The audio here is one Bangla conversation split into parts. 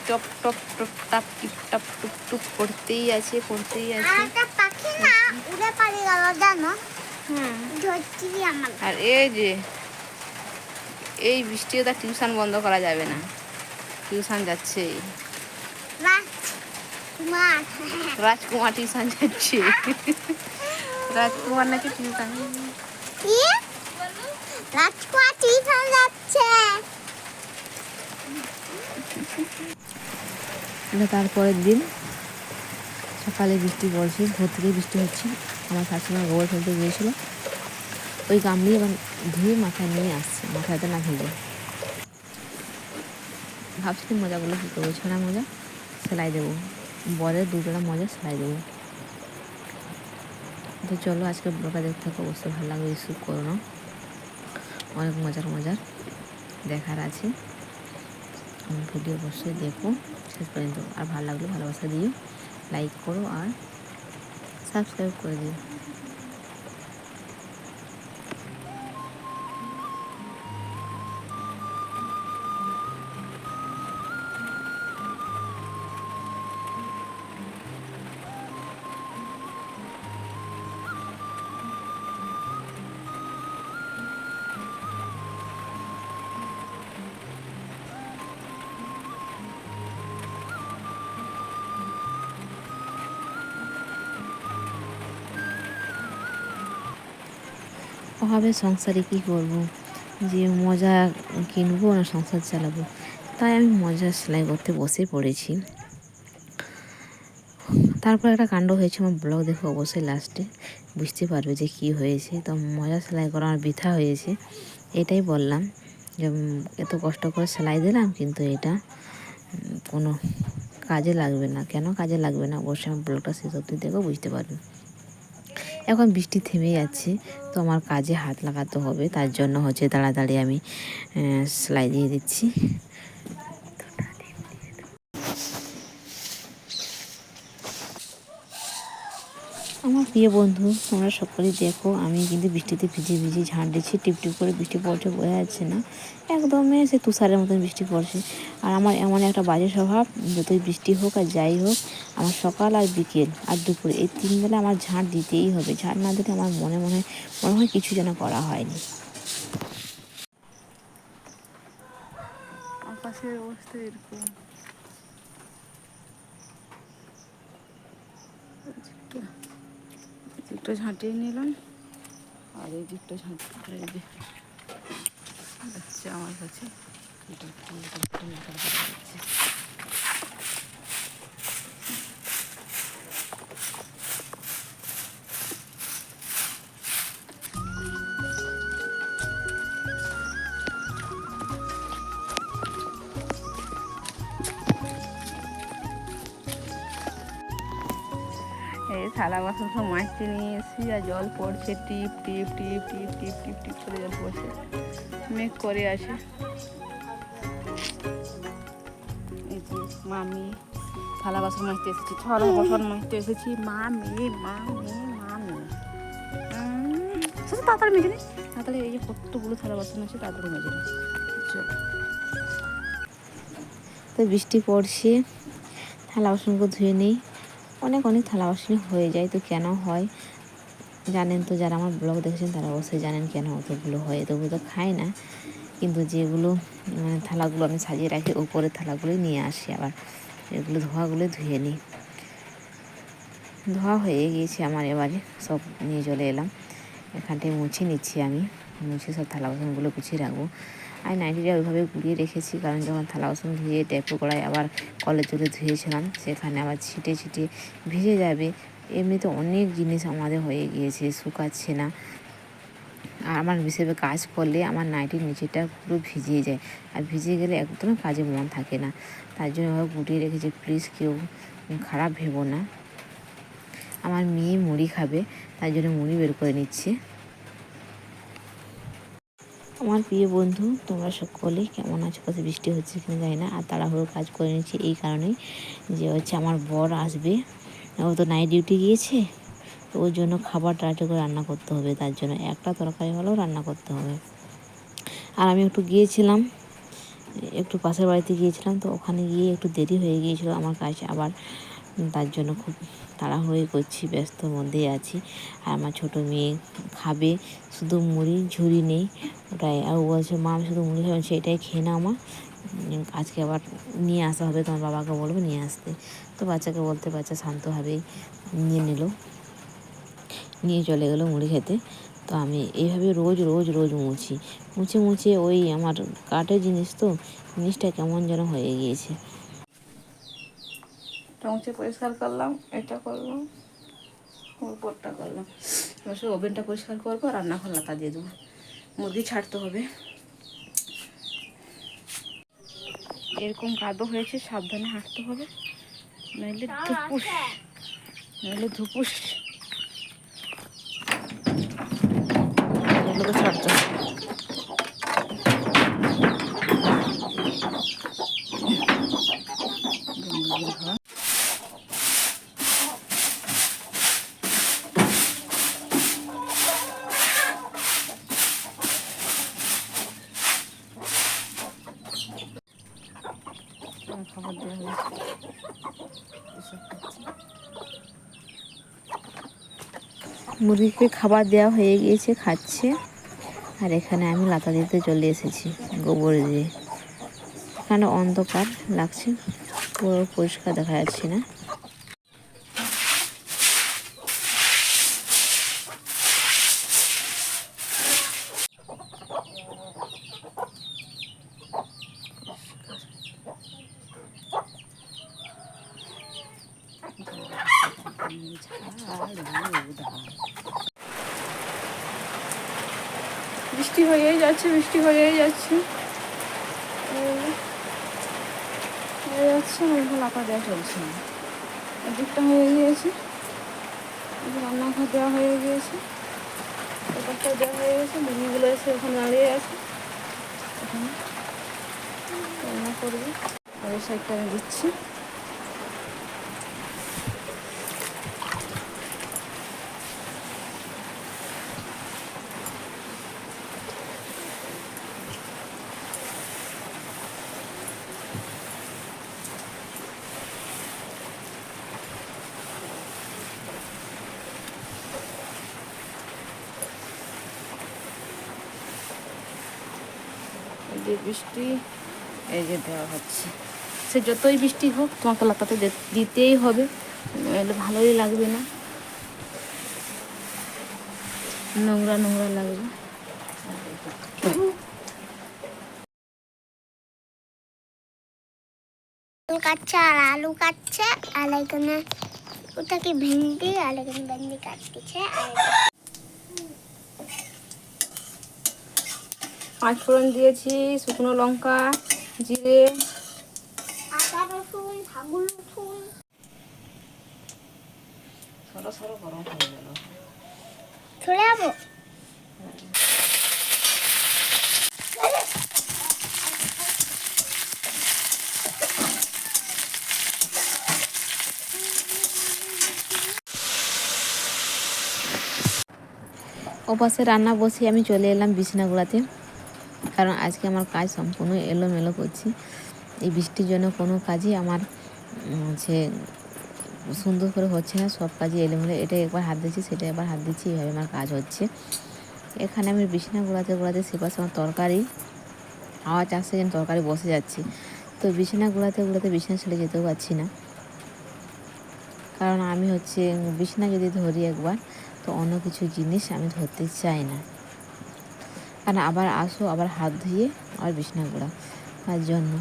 টপ টপ টপ টাপ টিপ টাপ টুপ টুপ পড়তেই আছে পড়তেই আছে। আর এই যে এই বৃষ্টিও তার টিউশন বন্ধ করা যাবে না, টিউশন যাচ্ছে, রাজকুমার টিউশন যাচ্ছে। রাজকুমার নাকি টিউশন যাচ্ছে। তারপরের দিন সকালে বৃষ্টি পড়ছে, ভোর থেকে বৃষ্টি হচ্ছে। আমার শাশুড়ি গোবর ফেলতে গিয়েছিল, ওই গামলি এবার ধুয়ে মাথায় নিয়ে আসছে, মাথাতে না ভেজে। ভাবছি মোজাগুলো কী করবো, ছানা মোজা সেলাই দেবো, বরের দুজোড়া মোজা সেলাই দেবো। তো চলো আজকে ব্লগটা দেখতে থাকো, অবশ্যই ভালো লাগবে, রিসিভ করো না, অনেক মজার মজার দেখার আছে। আমার ভিডিও অবশ্যই দেখো শেষ পর্যন্ত, আর ভালো লাগলে ভালোবাসা দিও, লাইক করো আর সাবস্ক্রাইব করে দিও। অভাবে সংসারে কী করবো, যে মজা কিনবো না সংসার চালাবো, তাই আমি মজা সেলাই করতে বসে পড়েছি। তারপর একটা কাণ্ড হয়েছে, আমার ব্লগ দেখো অবশ্যই লাস্টে বুঝতে পারবে যে কী হয়েছে। তো মজা সেলাই করা আমার বৃথা হয়েছে, এটাই বললাম যে এত কষ্ট করে সেলাই দিলাম কিন্তু এটা কোনো কাজে লাগবে না। কেন কাজে লাগবে না অবশ্যই আমার ব্লগটা শেষ অবধি দেখো, বুঝতে পারবে। এখন বৃষ্টি থেমে যাচ্ছে, তো আমার কাজে হাত লাগাতে হবে, তার জন্য হচ্ছে তাড়াতাড়ি আমি সেলাই দিয়ে দিচ্ছি। আমার প্রিয় বন্ধু, তোমরা সকলেই দেখো আমি কিন্তু বৃষ্টিতে ভিজে ভিজে ঝাঁট দিচ্ছি, টিপটিপ করে বৃষ্টি পড়ছে, বোঝা যাচ্ছে না, একদমই সে তুষারের মতন বৃষ্টি পড়ছে। আর আমার এমন একটা বাজে স্বভাব, যতই বৃষ্টি হোক আর যাই হোক, আমার সকাল আর বিকেল আর দুপুরে এই 3 বেলা আমার ঝাঁট দিতেই হবে। ঝাঁট না দিলে আমার মনে হয় কিছু যেন করা হয়নি। আকাশের অবস্থা এরকম, দিকটা ঝাঁটিয়ে নিলাম আর এই দিকটা ঝাঁটিয়ে যাচ্ছে আমার কাছে। এই থালা বাসন সব মাছতে নিয়ে এসেছি, আর জল পড়ছে, টিপ টিপ টিপ টিপ টিপ টিপ টিপ করে জল পড়ছে, মেঘ করে আসে। এই যে মামি থালা বাসন মাজতে এসেছি, থালা বাসন মাজতে এসেছি, মা মেয়ে সেটা তাড়াতাড়ি মেজে নি, তাড়াতাড়ি এই যে কতগুলো থালা বাসন আছে তাড়াতাড়ি মেজে নি। চলো, তো বৃষ্টি পড়ছে, থালা বাসনগুলো ধুয়ে নিই। অনেক থালা বাসন হয়ে যায়, তো কেন হয় জানেন তো, যারা আমার ব্লগ দেখেছেন তারা অবশ্যই জানেন কেন অতগুলো হয়। তবুও তো খাই না, কিন্তু যেগুলো মানে থালাগুলো আমি সাজিয়ে রাখি, উপরের থালাগুলোই নিয়ে আসি, আবার এগুলো ধোয়াগুলো ধুয়ে নিই। ধোয়া হয়ে গিয়েছে আমার, এবারে সব নিয়ে চলে এলাম, এখানটায় মুছে নিচ্ছি আমি, মুছে সব থালা বাসনগুলো গুছিয়ে রাখবো। আর নাইটিটা ওইভাবে গুলিয়ে রেখেছি, কারণ যখন থালা বাসন ধুয়ে ট্যাপু কড়াই আবার কলের জলে ধুয়েছিলাম, সেখানে আবার ছিটে ছিটে ভিজে যাবে। এমনিতে অনেক জিনিস আমাদের হয়ে গিয়েছে, শুকাচ্ছে না। আর আমার বিশেষ কাজ করলে আমার নাইটির নিচেটা পুরো ভিজিয়ে যায়, আর ভিজে গেলে একদম কাজে মন থাকে না, তার জন্য ওভাবে গুটিয়ে রেখেছি। প্লিজ কেউ খারাপ ভেবো না। আমার মেয়ে মুড়ি খাবে, তাই জন্য মুড়ি বের করে নিচ্ছে। আমার প্রিয় বন্ধু, তোমরা সকলে কেমন আছো? কত বৃষ্টি হচ্ছে কিনা জানি না, আর তাড়াহুড়ো কাজ করে নিচ্ছি এই কারণেই যে হচ্ছে আমার বর আসবে, ও তো নাইট ডিউটি গিয়েছে, তো ওই জন্য খাবার টাইটে করে রান্না করতে হবে, তার জন্য একটা তরকারি হলেও রান্না করতে হবে। আর আমি একটু গিয়েছিলাম একটু পাশের বাড়িতে গিয়েছিলাম, তো ওখানে গিয়ে একটু দেরি হয়ে গিয়েছিলো আমার কাজ আবার, তার জন্য খুব তাড়াহুড়োই করছি, ব্যস্তর মধ্যেই আছি। আর আমার ছোটো মেয়ে খাবে শুধু মুড়ি, ঝুড়ি নেই, ওটাই। আর ও বলছে মা আমি শুধু মুড়ি খাবেন, সেটাই খেয়ে নাও মা, আজকে আবার নিয়ে আসা হবে, তোমার বাবাকে বলবো নিয়ে আসতে। তো বাচ্চাকে বলতে বাচ্চা শান্তভাবেই নিয়ে নিল, নিয়ে চলে গেলো মুড়ি খেতে। তো আমি এইভাবে রোজ রোজ রোজ মুছি, মুছে মুছে ওই আমার কাঠের জিনিস, তো জিনিসটা কেমন যেন হয়ে গিয়েছে। মুছে পরিষ্কার করলাম, এটা করলাম, উপরটা করলাম, এবার ওভেনটা পরিষ্কার করবো, রান্নাঘর লাতা দিয়ে দেবো, মুরগি ছাড়তে হবে। এরকম কাদো হয়েছে, সাবধানে হাঁটতে হবে, নইলে ধুপুস, নইলে ধুপুস এগুলোকে ছাড়তে হবে। মুরগির ঘর খাবার দেওয়া হয়েছে, এসব খাচ্ছে। মুরগিকে খাবার দেওয়া হয়ে গিয়েছে, খাচ্ছে। আর এখানে আমি লাতা দিতে চলে এসেছি গোবর দিয়ে। এখানে অন্ধকার লাগছে, পুরো পরিষ্কার দেখা যাচ্ছে না। বৃষ্টি হয়েই যাচ্ছে, বৃষ্টি হয়েই যাচ্ছে, হয়ে যাচ্ছে, এখন লাতা দেওয়া চলছে না। এদিকটা হয়ে গিয়েছে, রান্নাঘর দেওয়া হয়ে গিয়েছে, এপাশটা দেওয়া হয়ে গেছে, মুরগিগুলো এসে ওখানে দাঁড়িয়ে আছে, এখানে রান্না করবো। আর এই সাইডটা আমি দিচ্ছি। এই যে বৃষ্টি, এই যে দেওয়া হচ্ছে, সে যতই বৃষ্টি হোক তোমাকে লাতাতে দিতেই হবে, নাহলে ভালোই লাগবে না, নোংরা নোংরা লাগবে। কাটছে আর আলু কাটছে, আর এখানে ওটাকে ভেন্ডি, আর এখানে ভেন্ডি কাটতেছে। আর পাঁচ ফোড়ন দিয়েছি, শুকনো লঙ্কা, জিরে, আদা রসুন, ছাগল রসুন। সরো সরো গরম হয়ে গেল। চলে যাবো। ওপাশে রান্না বসিয়ে আমি চলে এলাম বিছানাগুলোতে, কারণ আজকে আমার কাজ সম্পূর্ণ এলোমেলো করছি। এই বৃষ্টির জন্য কোনো কাজই আমার হচ্ছে সুন্দর করে হচ্ছে না, সব কাজই এলোমেলো, এটা একবার হাত দিচ্ছি সেটা একবার হাত দিচ্ছি, এইভাবে আমার কাজ হচ্ছে। এখানে আমি বিছানা গোড়াতে গোড়াতে সেপাশে আমার তরকারি আওয়াজ আসছে, যেন তরকারি বসে যাচ্ছে। তো বিছানা গোড়াতে গোড়াতে বিছানা ছেড়ে যেতেও পারছি না, কারণ আমি হচ্ছে বিছানা যদি ধরি একবার, তো অন্য কিছু জিনিস আমি ধরতে চাই না, কারণ আবার আসো, আবার হাত ধুয়ে আবার বিছানা গোড়া, তার জন্য।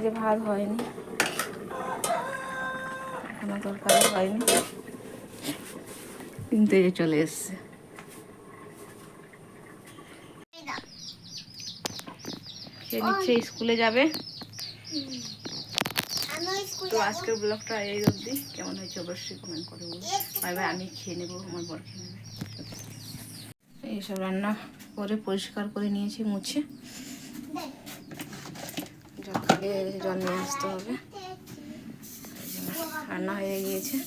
যে ভাত হয়নি, এখনো তরকারি হয়নি, কিন্তু এই যে চলে এসছে। খেয়ে নিচ্ছে, স্কুলে যাবে। তো আজকের ব্লগটা এই অবধি। কেমন হয়েছে অবশ্যই কমেন্ট করে বলুন। Bye bye. আমি খেয়ে নেবো, আমার বর খেয়ে নেবে। এইসব রান্না করে পরিষ্কার করে নিয়েছি, মুছে জল খালিয়ে জল নিয়ে আসতে হবে। এই জন্য রান্না হয়ে গিয়েছে।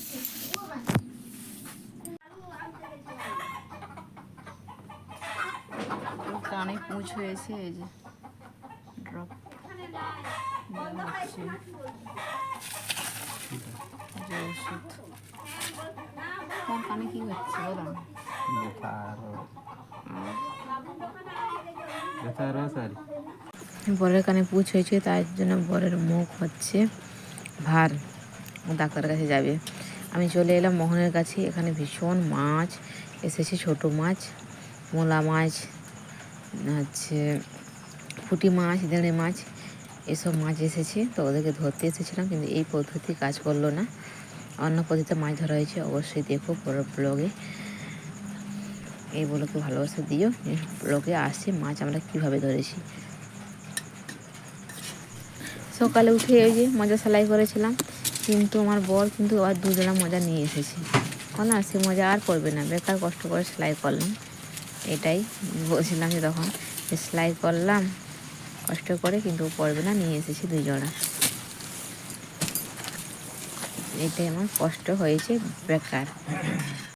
কানে পুঁজ হয়েছে, এই যে ড্রপ হচ্ছে, যে ওষুধ। তোমার কানে কি হচ্ছে বলো না? বরের কানে পুঁজ হয়েছে, তার জন্য বরের মুখ হচ্ছে ভার, ডাক্তারের কাছে যাবে। আমি চলে এলাম মোহনের কাছে। এখানে ভীষণ মাছ এসেছে, ছোট মাছ, মোলা মাছ, হচ্ছে পুঁটি মাছ, দেড়ে মাছ, এসব মাছ এসেছে। তো ওদেরকে ধরতে এসেছিলাম, কিন্তু এই পদ্ধতি কাজ করলো না। অন্য পদ্ধতিতে মাছ ধরা হয়েছে, অবশ্যই দেখো পরের ব্লগে। এই ব্লগে ভালোবাসা দিও, ব্লগে আসছে মাছ আমরা কীভাবে ধরেছি। সকালে উঠে ওই যে মজা সেলাই করেছিলাম, কিন্তু আমার বর কিন্তু আর দুজনা মজা নিয়ে এসেছে। না, সে মজা আর করবে না, বেকার কষ্ট করে সেলাই করলাম। এটাই বলছিলাম যে তখন, যে সেলাই করলাম কষ্ট করে, কিন্তু ও পড়বে না, নিয়ে এসেছি 2 জোড়া। এটাই আমার কষ্ট হয়েছে বেকার।